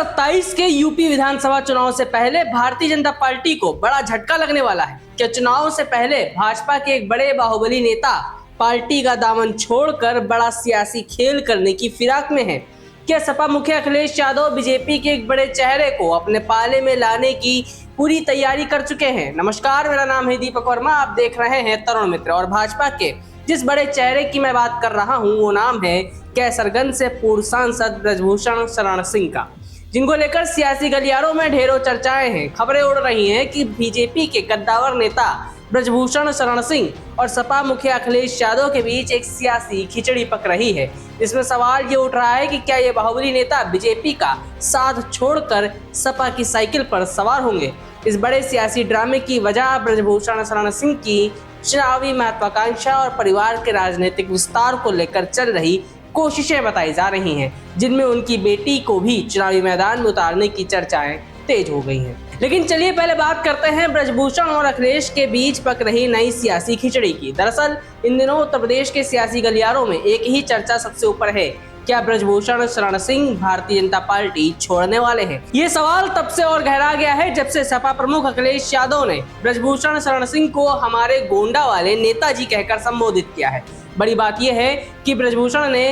2027 के यूपी विधानसभा चुनाव से पहले भारतीय जनता पार्टी को बड़ा झटका लगने वाला है। क्या चुनाव से पहले भाजपा के एक बड़े बाहुबली नेता पार्टी का दामन छोड़कर बड़ा सियासी खेल करने की फिराक में है? क्या सपा मुखिया अखिलेश यादव बीजेपी के एक बड़े चेहरे को अपने पाले में लाने की पूरी तैयारी कर चुके हैं? नमस्कार, मेरा नाम है दीपक वर्मा, आप देख रहे हैं तरुण मित्र। और भाजपा के जिस बड़े चेहरे की मैं बात कर रहा हूं वो नाम है कैसरगंज से पूर्व सांसद ब्रजभूषण शरण सिंह का, जिनको लेकर सियासी गलियारों में ढेरों चर्चाएं हैं। खबरें उड़ रही हैं कि बीजेपी के कद्दावर नेता ब्रजभूषण शरण सिंह और सपा मुखिया अखिलेश यादव के बीच एक सियासी खिचड़ी पक रही है। इसमें सवाल ये उठ रहा है कि क्या ये बाहुबली नेता बीजेपी का साथ छोड़कर सपा की साइकिल पर सवार होंगे? इस बड़े सियासी ड्रामे की वजह ब्रजभूषण शरण सिंह की चुनावी महत्वाकांक्षा और परिवार के राजनीतिक विस्तार को लेकर चल रही कोशिशें बताई जा रही हैं, जिनमें उनकी बेटी को भी चुनावी मैदान में उतारने की चर्चाएं तेज हो गई हैं। लेकिन चलिए पहले बात करते हैं ब्रजभूषण और अखिलेश के बीच पक रही नई सियासी खिचड़ी की। दरअसल इन दिनों उत्तर प्रदेश के सियासी गलियारों में एक ही चर्चा सबसे ऊपर है, क्या ब्रजभूषण शरण सिंह भारतीय जनता पार्टी छोड़ने वाले हैं? ये सवाल तब से और गहरा गया है जब से सपा प्रमुख अखिलेश यादव ने ब्रजभूषण शरण सिंह को हमारे गोंडा वाले नेताजी कहकर संबोधित किया है। बड़ी बात यह है कि ब्रजभूषण ने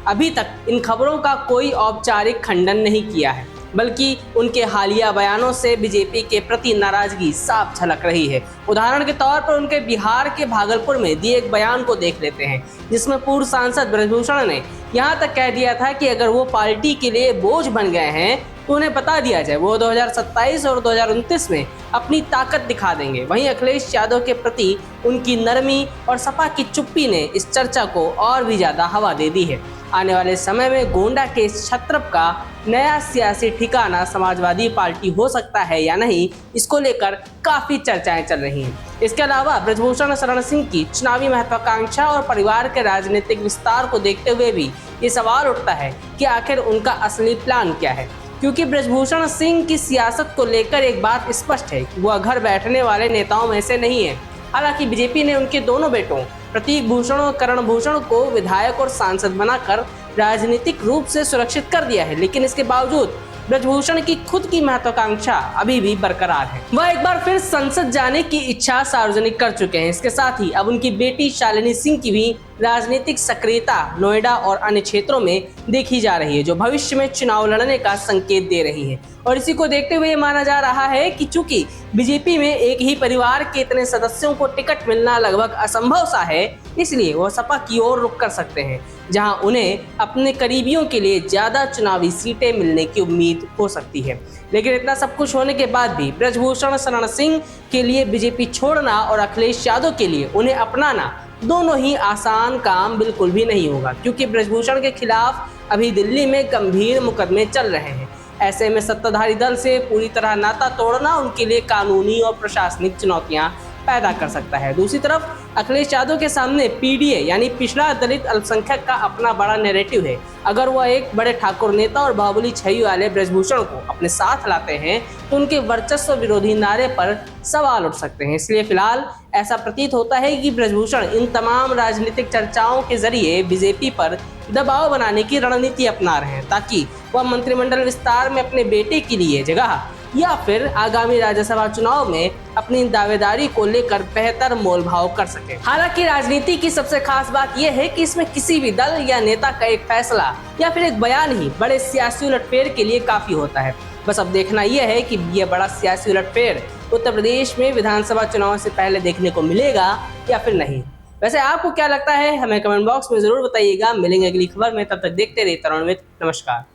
अभी तक इन खबरों का कोई औपचारिक खंडन नहीं किया है, बल्कि उनके हालिया बयानों से बीजेपी के प्रति नाराजगी साफ झलक रही है। उदाहरण के तौर पर उनके बिहार के भागलपुर में दिए एक बयान को देख लेते हैं, जिसमें पूर्व सांसद ब्रजभूषण ने यहां तक कह दिया था कि अगर वो पार्टी के लिए बोझ बन गए हैं तो उन्हें बता दिया जाए, वो 2027 और 2029 में अपनी ताकत दिखा देंगे। वहीं अखिलेश यादव के प्रति उनकी नरमी और सपा की चुप्पी ने इस चर्चा को और भी ज्यादा हवा दे दी है। आने वाले समय में गोंडा के इस छत्रप का नया सियासी ठिकाना समाजवादी पार्टी हो सकता है या नहीं, इसको लेकर काफी चर्चाएं चल रही हैं। इसके अलावा ब्रजभूषण शरण सिंह की चुनावी महत्वाकांक्षा और परिवार के राजनीतिक विस्तार को देखते हुए भी ये सवाल उठता है कि आखिर उनका असली प्लान क्या है, क्योंकि ब्रजभूषण सिंह की सियासत को लेकर एक बात स्पष्ट है कि वह घर बैठने वाले नेताओं में से नहीं है। हालांकि बीजेपी ने उनके दोनों बेटों प्रतीक भूषण और करण भूषण को विधायक और सांसद बनाकर राजनीतिक रूप से सुरक्षित कर दिया है, लेकिन इसके बावजूद ब्रजभूषण की खुद की महत्वाकांक्षा अभी भी बरकरार है। वह एक बार फिर संसद जाने की इच्छा सार्वजनिक कर चुके हैं। इसके साथ ही अब उनकी बेटी शालिनी सिंह की भी राजनीतिक सक्रियता नोएडा और अन्य क्षेत्रों में देखी जा रही है, जो भविष्य में चुनाव लड़ने का संकेत दे रही है। और इसी को देखते हुए माना जा रहा है कि चूंकि बीजेपी में एक ही परिवार के इतने सदस्यों को टिकट मिलना लगभग असंभव सा है, इसलिए वह सपा की ओर रुख कर सकते हैं, जहां उन्हें अपने करीबियों के लिए ज्यादा चुनावी सीटें मिलने की उम्मीद हो सकती है। लेकिन इतना सब कुछ होने के बाद भी ब्रजभूषण शरण सिंह के लिए बीजेपी छोड़ना और अखिलेश यादव के लिए उन्हें अपनाना दोनों ही आसान काम बिल्कुल भी नहीं होगा, क्योंकि ब्रजभूषण के खिलाफ अभी दिल्ली में गंभीर मुकदमे चल रहे हैं। ऐसे में सत्ताधारी दल से पूरी तरह नाता तोड़ना उनके लिए कानूनी और प्रशासनिक चुनौतियां पैदा कर सकता है। दूसरी तरफ अखिलेश यादव के सामने पीडीए यानी पिछड़ा दलित अल्पसंख्यक का अपना बड़ा नैरेटिव है। अगर वह एक बड़े ठाकुर नेता और बाहुबली छवि वाले ब्रजभूषण को अपने साथ लाते हैं तो उनके वर्चस्व विरोधी नारे पर सवाल उठ सकते हैं। इसलिए फिलहाल ऐसा प्रतीत होता है कि ब्रजभूषण इन तमाम राजनीतिक चर्चाओं के जरिए बीजेपी पर दबाव बनाने की रणनीति अपना रहे हैं, ताकि वह मंत्रिमंडल विस्तार में अपने बेटे के लिए जगह या फिर आगामी राज्यसभा चुनाव में अपनी दावेदारी को लेकर बेहतर मोलभाव कर सके। हालांकि राजनीति की सबसे खास बात यह है कि इसमें किसी भी दल या नेता का एक फैसला या फिर एक बयान ही बड़े सियासी उलटफेर के लिए काफी होता है। बस अब देखना यह है कि यह बड़ा सियासी उलटफेर उत्तर प्रदेश में विधानसभा चुनाव से पहले देखने को मिलेगा या फिर नहीं। वैसे आपको क्या लगता है, हमें कमेंट बॉक्स में जरूर बताइएगा। मिलेंगे अगली खबर में, तब तक देखते रहिए तरुण मित्र। नमस्कार।